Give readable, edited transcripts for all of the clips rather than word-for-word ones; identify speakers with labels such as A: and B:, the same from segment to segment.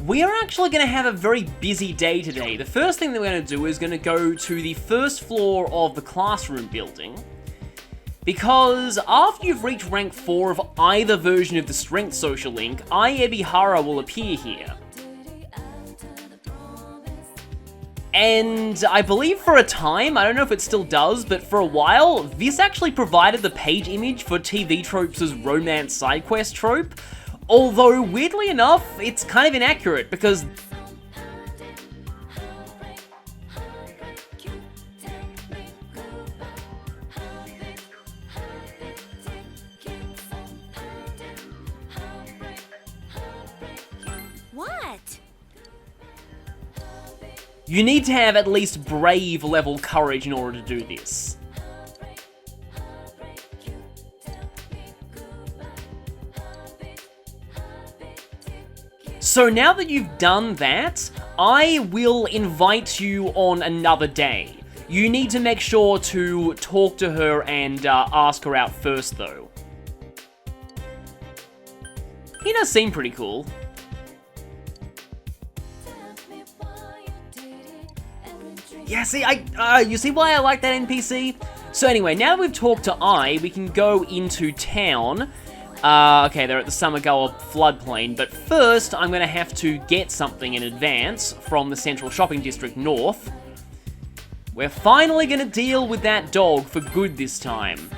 A: we are actually going to have a very busy day today. The first thing that we're going to do is going to go to the first floor of the classroom building, because after you've reached rank 4 of either version of the Strength social link, Ebihara will appear here. And I believe for a time, I don't know if it still does, but for a while, this actually provided the page image for TV Tropes' romance side quest trope. Although, weirdly enough, it's kind of inaccurate, because
B: what?
A: You need to have at least brave level courage in order to do this. So now that you've done that, I will invite you on another day. You need to make sure to talk to her and ask her out first, though. He does seem pretty cool. Yeah, see, you see why I like that NPC? So anyway, now that we've talked to we can go into town. Okay, they're at the Summergoa floodplain, but first I'm going to have to get something in advance from the Central Shopping District North. We're finally going to deal with that dog for good this time.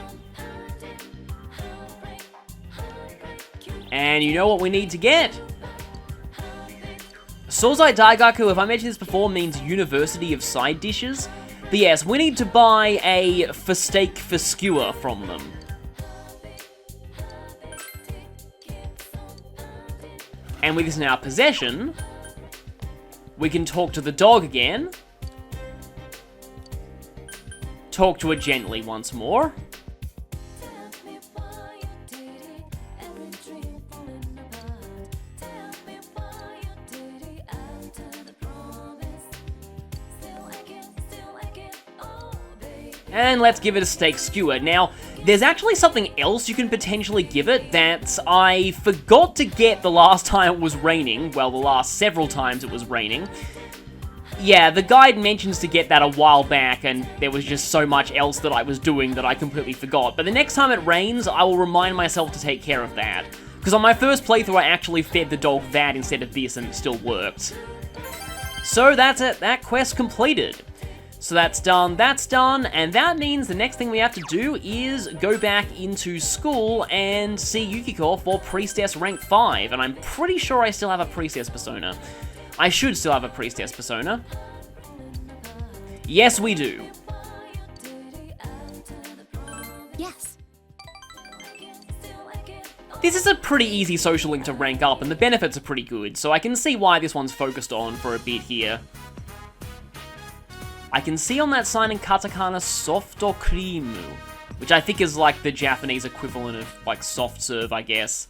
A: And you know what we need to get? Sozai Daigaku, if I mentioned this before, means University of Side Dishes. But yes, we need to buy a steak for skewer from them. And with this in our possession, we can talk to the dog again. Talk to it gently once more. And let's give it a steak skewer. Now, there's actually something else you can potentially give it that I forgot to get the last time it was raining. Well, the last several times it was raining. Yeah, the guide mentions to get that a while back, and there was just so much else that I was doing that I completely forgot. But the next time it rains, I will remind myself to take care of that. Because on my first playthrough, I actually fed the dog that instead of this, and it still worked. So that's it. That quest completed. So that's done, and that means the next thing we have to do is go back into school and see Yukiko for Priestess rank 5, and I'm pretty sure I still have a Priestess persona. I should still have a Priestess persona. Yes, we do.
B: Yes.
A: This is a pretty easy social link to rank up, and the benefits are pretty good, so I can see why this one's focused on for a bit here. I can see on that sign in katakana Softo Cream, which I think is like the Japanese equivalent of like soft serve, I guess.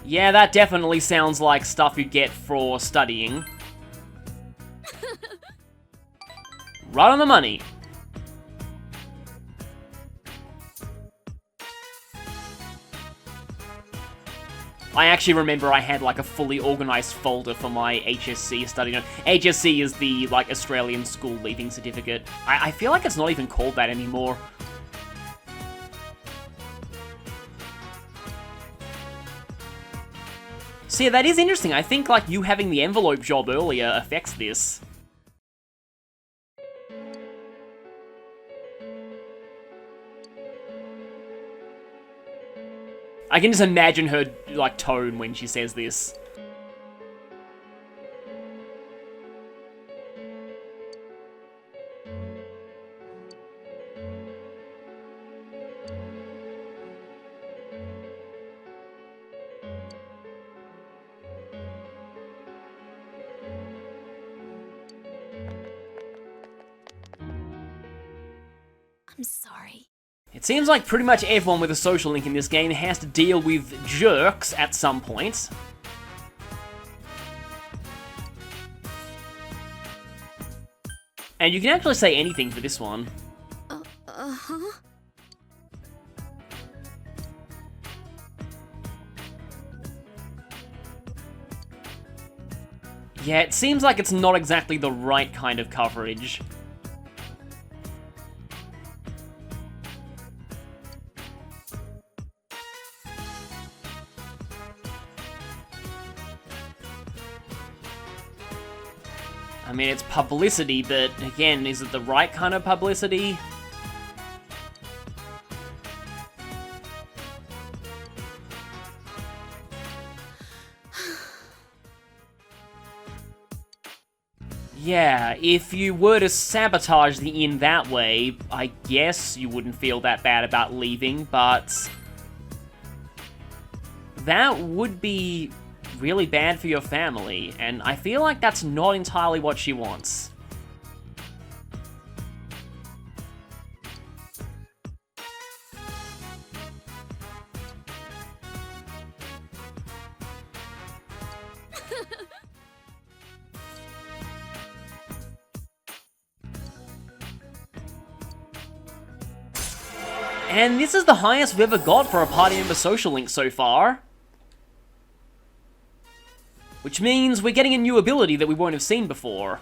A: Yeah, that definitely sounds like stuff you get for studying. Right on the money. I actually remember I had like a fully organized folder for my HSC study note. HSC is the like Australian school leaving certificate. I feel like it's not even called that anymore. So yeah, that is interesting. I think like you having the envelope job earlier affects this. I can just imagine her, like, tone when she says this.
B: I'm sorry.
A: It seems like pretty much everyone with a social link in this game has to deal with jerks at some point. And you can actually say anything for this one. Yeah, it seems like it's not exactly the right kind of coverage. I mean, it's publicity, but again, is it the right kind of publicity? Yeah, if you were to sabotage the inn that way, I guess you wouldn't feel that bad about leaving, but that would be really bad for your family, and I feel like that's not entirely what she wants. And this is the highest we've ever got for a party member social link so far. Which means we're getting a new ability that we won't have seen before.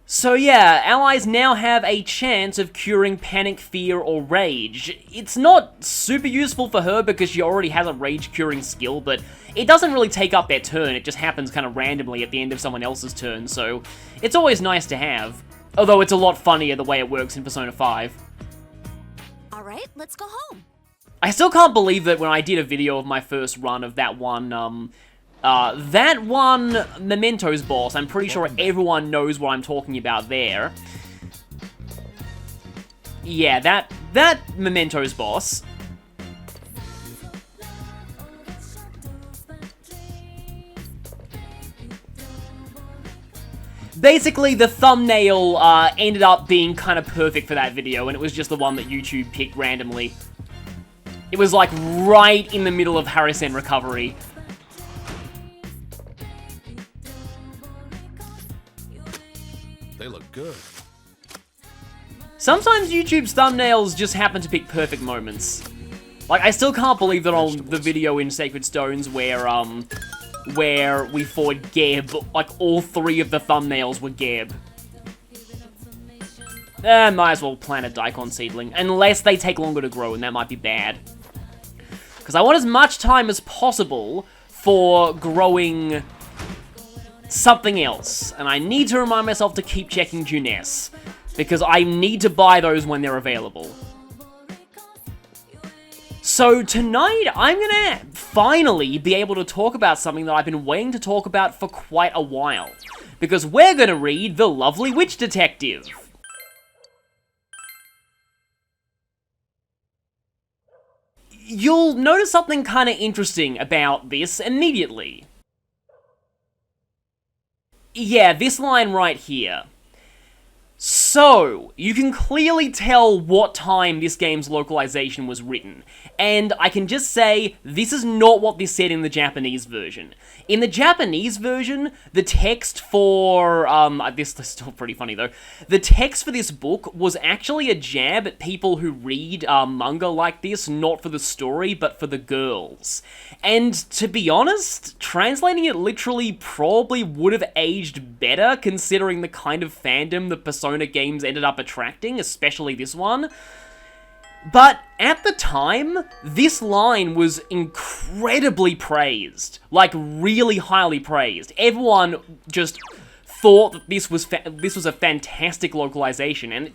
A: So yeah, allies now have a chance of curing panic, fear, or rage. It's not super useful for her because she already has a rage curing skill, but it doesn't really take up their turn, it just happens kind of randomly at the end of someone else's turn, so it's always nice to have. Although it's a lot funnier the way it works in Persona 5.
B: Alright, let's go home.
A: I still can't believe that when I did a video of my first run of that one Mementos boss, I'm pretty sure everyone knows what I'm talking about there. Yeah, that Mementos boss. Basically, the thumbnail ended up being kind of perfect for that video, and it was just the one that YouTube picked randomly. It was like right in the middle of Harrison recovery.
C: They look good.
A: Sometimes YouTube's thumbnails just happen to pick perfect moments. Like, I still can't believe that on the video in Sacred Stones where we fought Geb, like, all three of the thumbnails were Geb. Might as well plant a daikon seedling, unless they take longer to grow, and that might be bad. Because I want as much time as possible for growing something else, and I need to remind myself to keep checking Junes, because I need to buy those when they're available. So tonight, I'm gonna finally be able to talk about something that I've been waiting to talk about for quite a while, because we're gonna read The Lovely Witch Detective. You'll notice something kind of interesting about this immediately. Yeah, this line right here. So, you can clearly tell what time this game's localization was written, and I can just say, this is not what this said in the Japanese version. In the Japanese version, the text for, this is still pretty funny though, the text for this book was actually a jab at people who read manga like this, not for the story, but for the girls. And to be honest, translating it literally probably would have aged better, considering the kind of fandom the Persona games ended up attracting, especially this one. But at the time, this line was incredibly praised. Like, really highly praised. Everyone just thought that this was a fantastic localization, and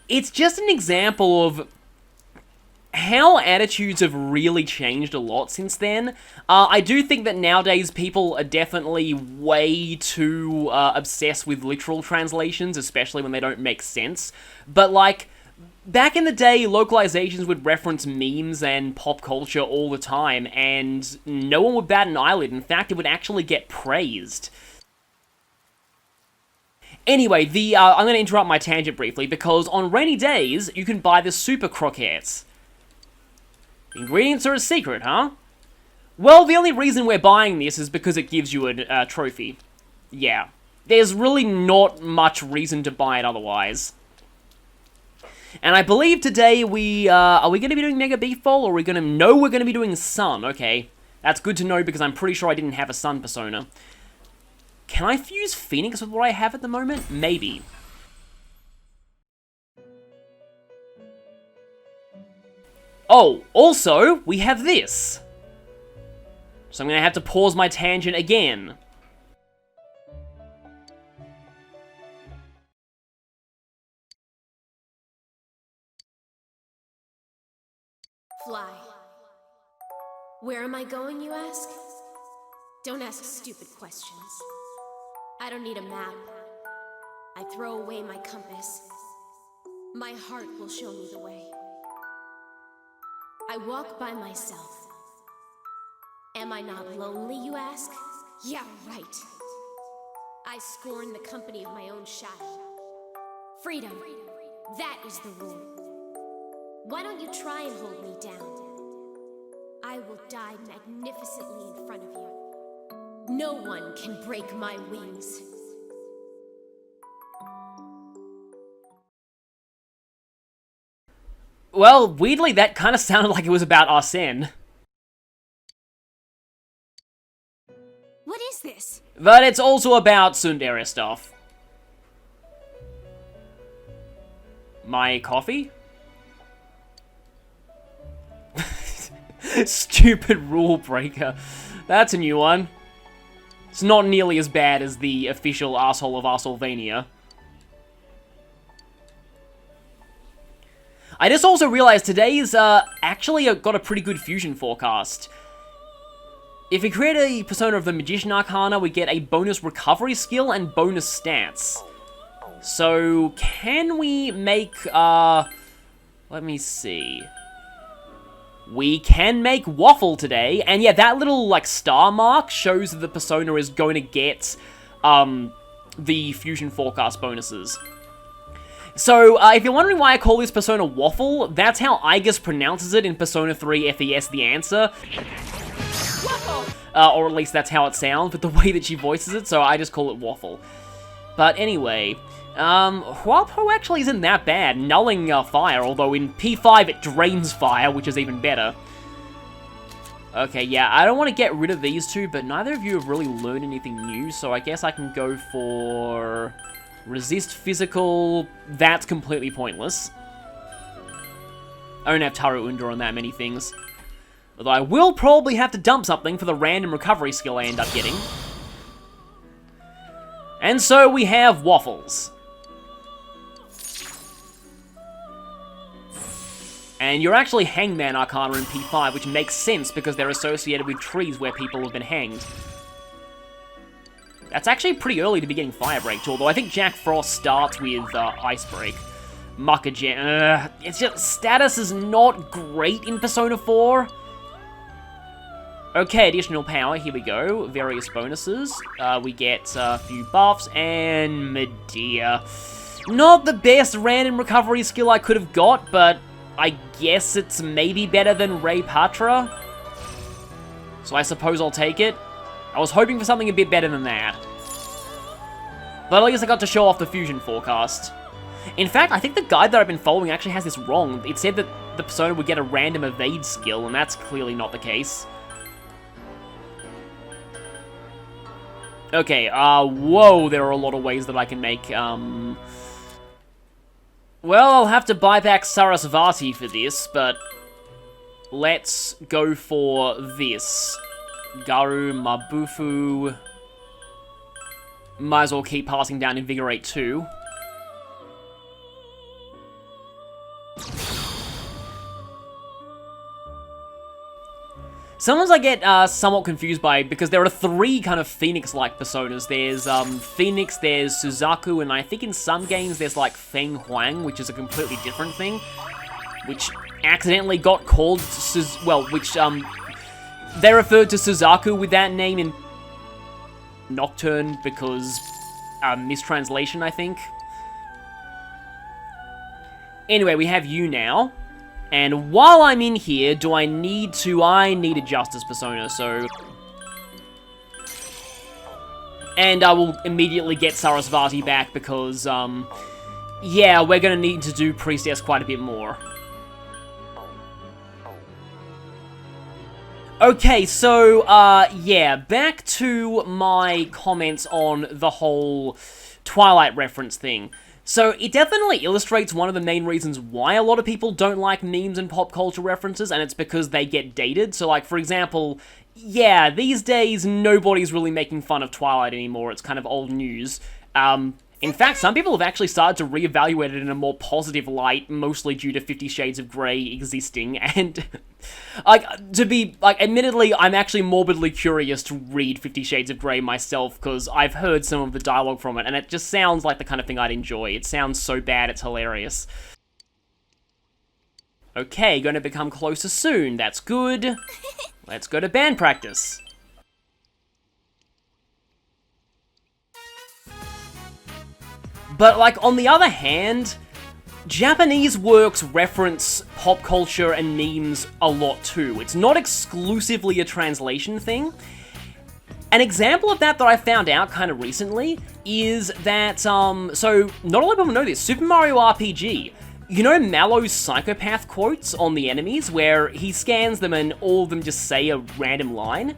A: it's just an example of how attitudes have really changed a lot since then. I do think that nowadays people are definitely way too obsessed with literal translations, especially when they don't make sense. But, like, back in the day, localizations would reference memes and pop culture all the time, and no one would bat an eyelid. In fact, it would actually get praised. Anyway, I'm going to interrupt my tangent briefly, because on rainy days, you can buy the Super Croquettes. The ingredients are a secret, huh? Well, the only reason we're buying this is because it gives you a trophy. Yeah. There's really not much reason to buy it otherwise. And I believe today are we going to be doing Mega Beef Bowl, or are we going to... No, we're going to be doing Sun, okay. That's good to know, because I'm pretty sure I didn't have a Sun persona. Can I fuse Phoenix with what I have at the moment? Maybe. Oh, also, we have this. So I'm going to have to pause my tangent again.
D: Fly. Where am I going, you ask? Don't ask stupid questions. I don't need a map. I throw away my compass. My heart will show me the way. I walk by myself. Am I not lonely, you ask? Yeah, right. I scorn the company of my own shadow. Freedom, that is the rule. Why don't you try and hold me down? I will die magnificently in front of you. No one can break my wings.
A: Well, weirdly, that kind of sounded like it was about Arsene.
B: What is this?
A: But it's also about tsundere stuff. My coffee? Stupid rule breaker. That's a new one. It's not nearly as bad as the official asshole of Arsolvania. I just also realized today's actually got a pretty good fusion forecast. If we create a persona of the Magician Arcana, we get a bonus recovery skill and bonus stats. So, can we make, let me see. We can make Waffle today, and yeah, that little, like, star mark shows that the persona is going to get, the fusion forecast bonuses. So, if you're wondering why I call this persona Waffle, that's how Igus pronounces it in Persona 3 FES The Answer.
D: Waffle!
A: Or at least that's how it sounds, but the way that she voices it, so I just call it Waffle. But anyway, Huapo actually isn't that bad, nulling fire, although in P5 it drains fire, which is even better. Okay, yeah, I don't want to get rid of these two, but neither of you have really learned anything new, so I guess I can go for... Resist Physical. That's completely pointless. I don't have Taru Unda on that many things. Although I will probably have to dump something for the random recovery skill I end up getting. And so we have Waffles. And you're actually Hangman Arcana in P5, which makes sense because they're associated with trees where people have been hanged. That's actually pretty early to be getting Fire Break, although I think Jack Frost starts with Ice Break. Muckagen, it's just, status is not great in Persona 4. Okay, additional power, here we go. Various bonuses. We get a few buffs, and Medea. Not the best random recovery skill I could have got, but I guess it's maybe better than Ray Patra. So I suppose I'll take it. I was hoping for something a bit better than that. But at least I got to show off the fusion forecast. In fact, I think the guide that I've been following actually has this wrong. It said that the persona would get a random evade skill, and that's clearly not the case. Okay, whoa, there are a lot of ways that I can make, well, I'll have to buy back Sarasvati for this, but let's go for this. Garu, Mabufu. Might as well keep passing down Invigorate 2. Sometimes I get somewhat confused by, because there are three kind of Phoenix-like personas. There's Phoenix, there's Suzaku, and I think in some games there's like Feng Huang, which is a completely different thing. Which accidentally got called, they referred to Suzaku with that name in Nocturne because mistranslation, I think. Anyway, we have you now. And while I'm in here, I need a Justice persona, so... And I will immediately get Sarasvati back because, Yeah, we're gonna need to do Priestess quite a bit more. Okay, so, yeah, back to my comments on the whole Twilight reference thing. So, it definitely illustrates one of the main reasons why a lot of people don't like memes and pop culture references, and it's because they get dated. So, like, for example, yeah, these days, nobody's really making fun of Twilight anymore. It's kind of old news. In fact, some people have actually started to reevaluate it in a more positive light, mostly due to 50 Shades of Grey existing, and, like, to be, like, admittedly, I'm actually morbidly curious to read 50 Shades of Grey myself, because I've heard some of the dialogue from it, and it just sounds like the kind of thing I'd enjoy. It sounds so bad, it's hilarious. Okay, gonna become closer soon, that's good. Let's go to band practice. But, like, on the other hand, Japanese works reference pop culture and memes a lot too. It's not exclusively a translation thing. An example of that I found out kind of recently is that, so, not a lot of people know this, Super Mario RPG, you know Mallow's psychopath quotes on the enemies, where he scans them and all of them just say a random line?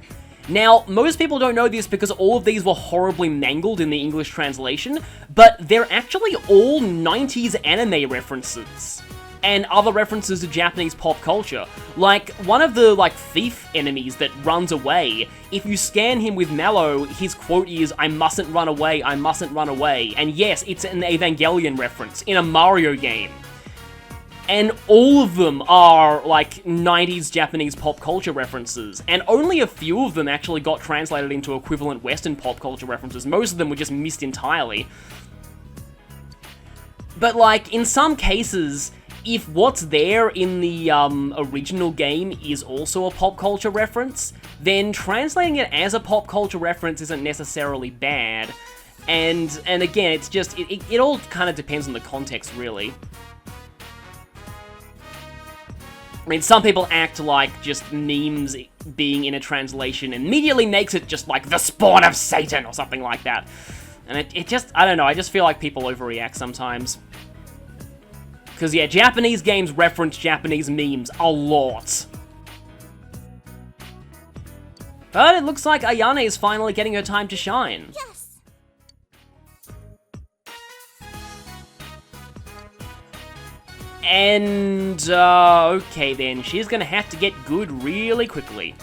A: Now, most people don't know this because all of these were horribly mangled in the English translation, but they're actually all 90s anime references, and other references to Japanese pop culture. Like, one of the, like, thief enemies that runs away, if you scan him with Mallow, his quote is, "I mustn't run away, I mustn't run away," and yes, it's an Evangelion reference in a Mario game. And all of them are, like, 90s Japanese pop culture references, and only a few of them actually got translated into equivalent Western pop culture references. Most of them were just missed entirely. But, like, in some cases, if what's there in the original game is also a pop culture reference, then translating it as a pop culture reference isn't necessarily bad. And again, it's just, it all kind of depends on the context, really. I mean, some people act like just memes being in a translation immediately makes it just like the spawn of Satan or something like that. And it just, I don't know, I just feel like people overreact sometimes. Because, yeah, Japanese games reference Japanese memes a lot. But it looks like Ayane is finally getting her time to shine.
B: Yes.
A: And, okay then, she's gonna have to get good really quickly.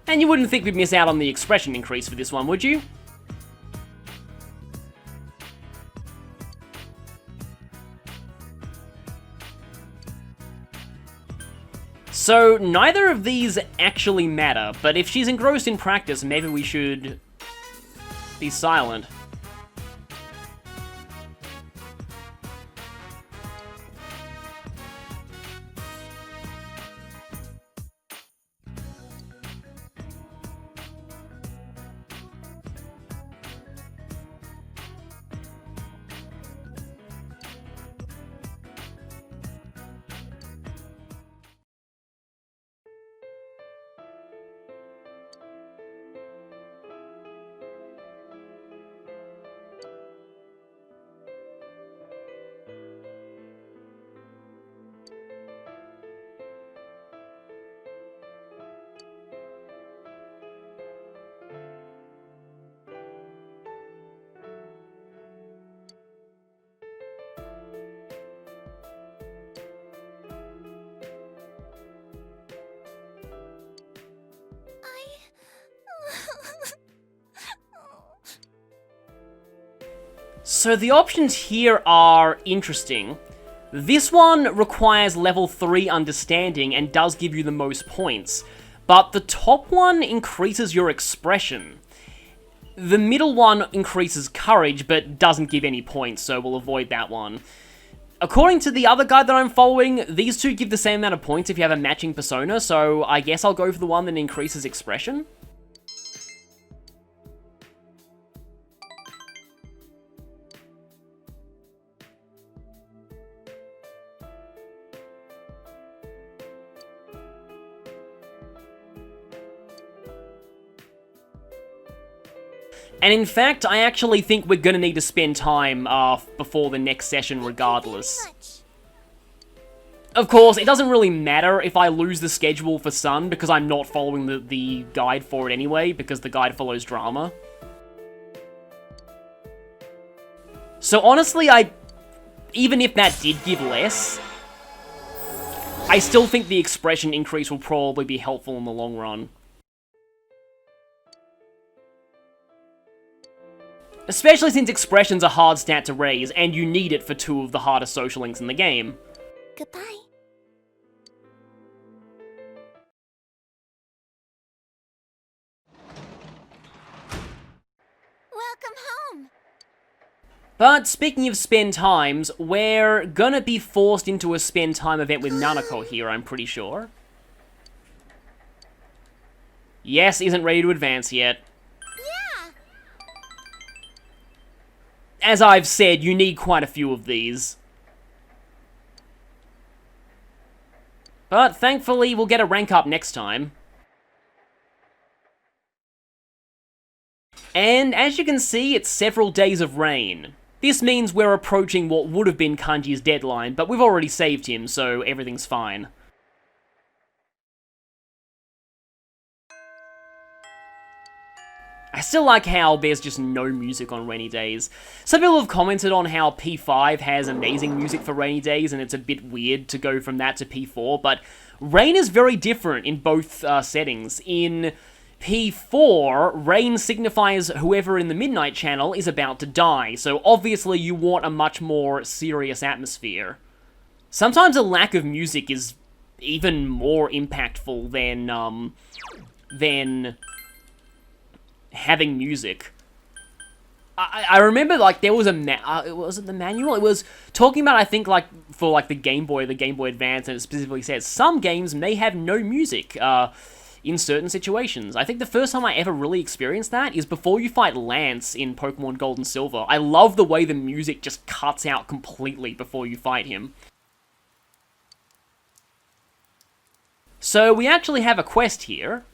A: And you wouldn't think we'd miss out on the expression increase for this one, would you? So, neither of these actually matter, but if she's engrossed in practice, maybe we should be silent. So the options here are interesting. This one requires level 3 understanding and does give you the most points, but the top one increases your expression. The middle one increases courage, but doesn't give any points, so we'll avoid that one. According to the other guide that I'm following, these two give the same amount of points if you have a matching persona, so I guess I'll go for the one that increases expression. And in fact, I actually think we're gonna need to spend time before the next session regardless. Of course, it doesn't really matter if I lose the schedule for Sun, because I'm not following the guide for it anyway, because the guide follows drama. So honestly, even if that did give less, I still think the expression increase will probably be helpful in the long run. Especially since expression's a hard stat to raise, and you need it for 2 of the hardest social links in the game.
B: Goodbye. Welcome home.
A: But speaking of spend times, we're gonna be forced into a spend time event with Nanako here, I'm pretty sure. Yes, isn't ready to advance yet.
B: Yeah.
A: As I've said, you need quite a few of these. But thankfully, we'll get a rank up next time. And as you can see, it's several days of rain. This means we're approaching what would have been Kanji's deadline, but we've already saved him, so everything's fine. I still like how there's just no music on rainy days. Some people have commented on how P5 has amazing music for rainy days, and it's a bit weird to go from that to P4, but rain is very different in both settings. In P4, rain signifies whoever in the Midnight Channel is about to die, so obviously you want a much more serious atmosphere. Sometimes a lack of music is even more impactful than having music. I remember, like, there was was it the manual? It was talking about, I think, like, for, like, the Game Boy Advance, and it specifically says, some games may have no music, in certain situations. I think the first time I ever really experienced that is before you fight Lance in Pokemon Gold and Silver. I love the way the music just cuts out completely before you fight him. So we actually have a quest here.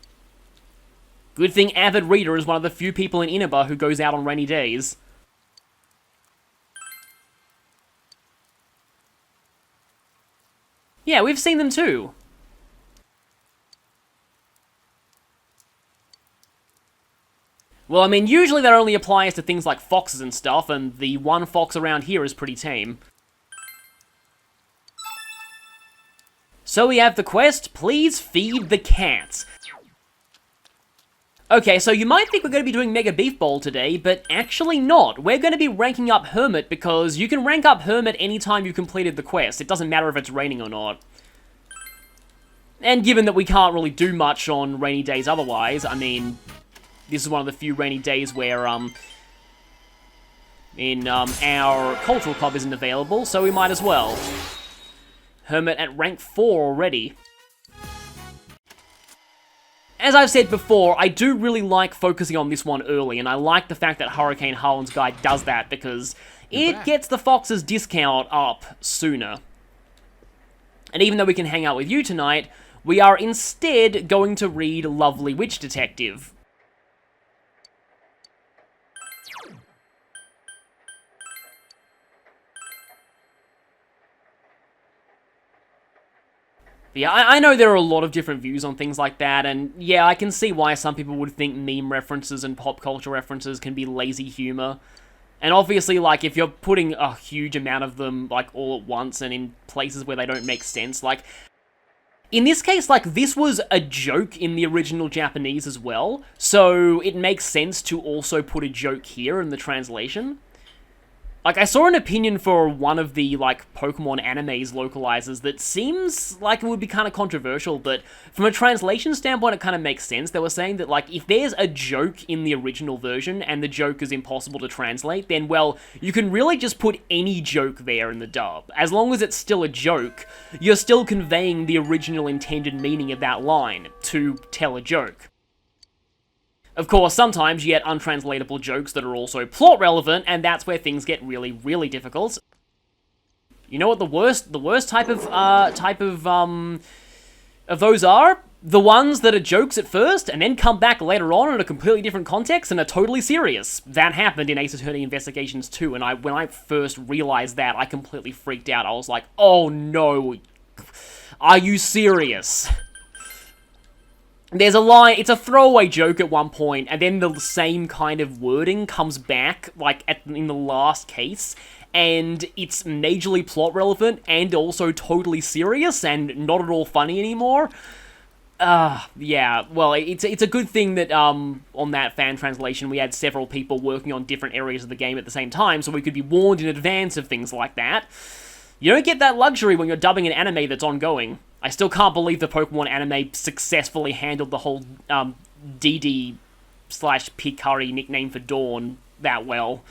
A: Good thing Avid Reader is one of the few people in Inaba who goes out on rainy days. Yeah, we've seen them too. Well, I mean, usually that only applies to things like foxes and stuff, and the one fox around here is pretty tame. So we have the quest, please feed the cats. Okay, so you might think we're going to be doing Mega Beef Bowl today, but actually not. We're going to be ranking up Hermit, because you can rank up Hermit anytime you completed the quest. It doesn't matter if it's raining or not. And given that we can't really do much on rainy days otherwise, I mean, this is one of the few rainy days where, our cultural club isn't available, so we might as well. Hermit at rank 4 already. As I've said before, I do really like focusing on this one early, and I like the fact that Hurricane Harlan's Guide does that, because it gets the Fox's discount up sooner. And even though we can hang out with you tonight, we are instead going to read Lovely Witch Detective. Yeah, I know there are a lot of different views on things like that, and yeah, I can see why some people would think meme references and pop culture references can be lazy humor. And obviously, like, if you're putting a huge amount of them, like, all at once and in places where they don't make sense, like, in this case, like, this was a joke in the original Japanese as well, so it makes sense to also put a joke here in the translation. Like, I saw an opinion for one of the, like, Pokemon animes localizers that seems like it would be kind of controversial, but from a translation standpoint, it kind of makes sense. They were saying that, like, if there's a joke in the original version and the joke is impossible to translate, then, well, you can really just put any joke there in the dub. As long as it's still a joke, you're still conveying the original intended meaning of that line to tell a joke. Of course, sometimes you get untranslatable jokes that are also plot relevant, and that's where things get really, really difficult. You know what the worst type of those are? The ones that are jokes at first, and then come back later on in a completely different context and are totally serious. That happened in Ace Attorney Investigations 2, and when I first realized that, I completely freaked out. I was like, oh no, are you serious? There's a line, it's a throwaway joke at one point, and then the same kind of wording comes back, like, in the last case, and it's majorly plot relevant, and also totally serious, and not at all funny anymore. Yeah, well, it's a good thing that, on that fan translation, we had several people working on different areas of the game at the same time, so we could be warned in advance of things like that. You don't get that luxury when you're dubbing an anime that's ongoing. I still can't believe the Pokemon anime successfully handled the whole, DD/Picari nickname for Dawn that well.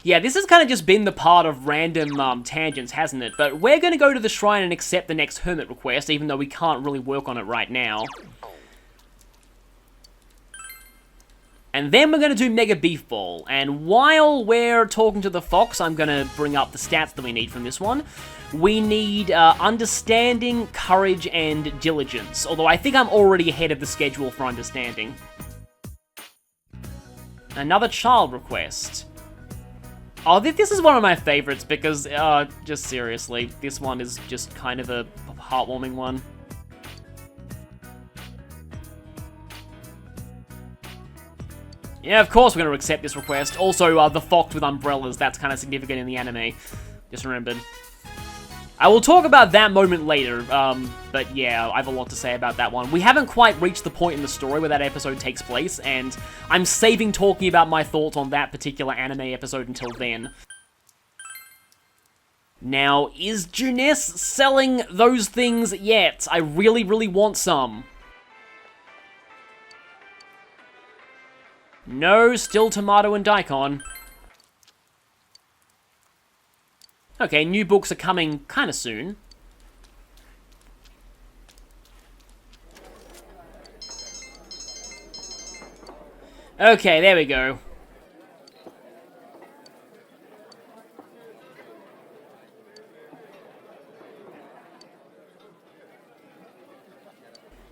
A: Yeah, this has kind of just been the part of random, tangents, hasn't it? But we're gonna go to the shrine and accept the next hermit request, even though we can't really work on it right now. And then we're going to do Mega Beef Ball, and while we're talking to the fox, I'm going to bring up the stats that we need from this one. We need Understanding, Courage, and Diligence, although I think I'm already ahead of the schedule for Understanding. Another child request. Oh, this is one of my favorites, because, just seriously, this one is just kind of a heartwarming one. Yeah, of course we're going to accept this request. Also, the fox with umbrellas, that's kind of significant in the anime. Just remembered. I will talk about that moment later, but yeah, I have a lot to say about that one. We haven't quite reached the point in the story where that episode takes place, and I'm saving talking about my thoughts on that particular anime episode until then. Now, is Juness selling those things yet? I really, really want some. No, still tomato and daikon. Okay, new books are coming kind of soon. Okay, there we go.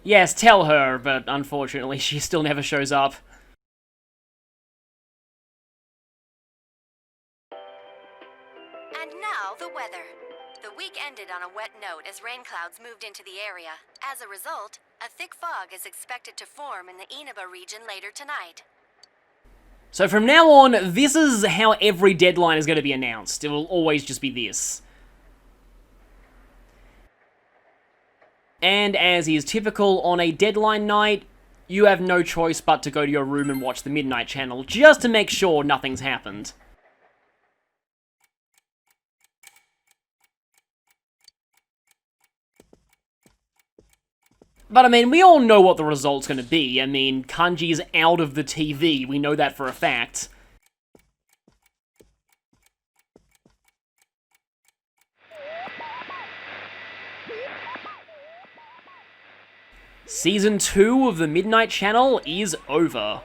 A: Yes, tell her, but unfortunately she still never shows up.
E: And now, the weather. The week ended on a wet note as rain clouds moved into the area. As a result, a thick fog is expected to form in the Inaba region later tonight.
A: So from now on, this is how every deadline is going to be announced. It will always just be this. And as is typical on a deadline night, you have no choice but to go to your room and watch the Midnight Channel, just to make sure nothing's happened. But I mean, we all know what the result's gonna be. I mean, Kanji's out of the TV, we know that for a fact. Season 2 of the Midnight Channel is over.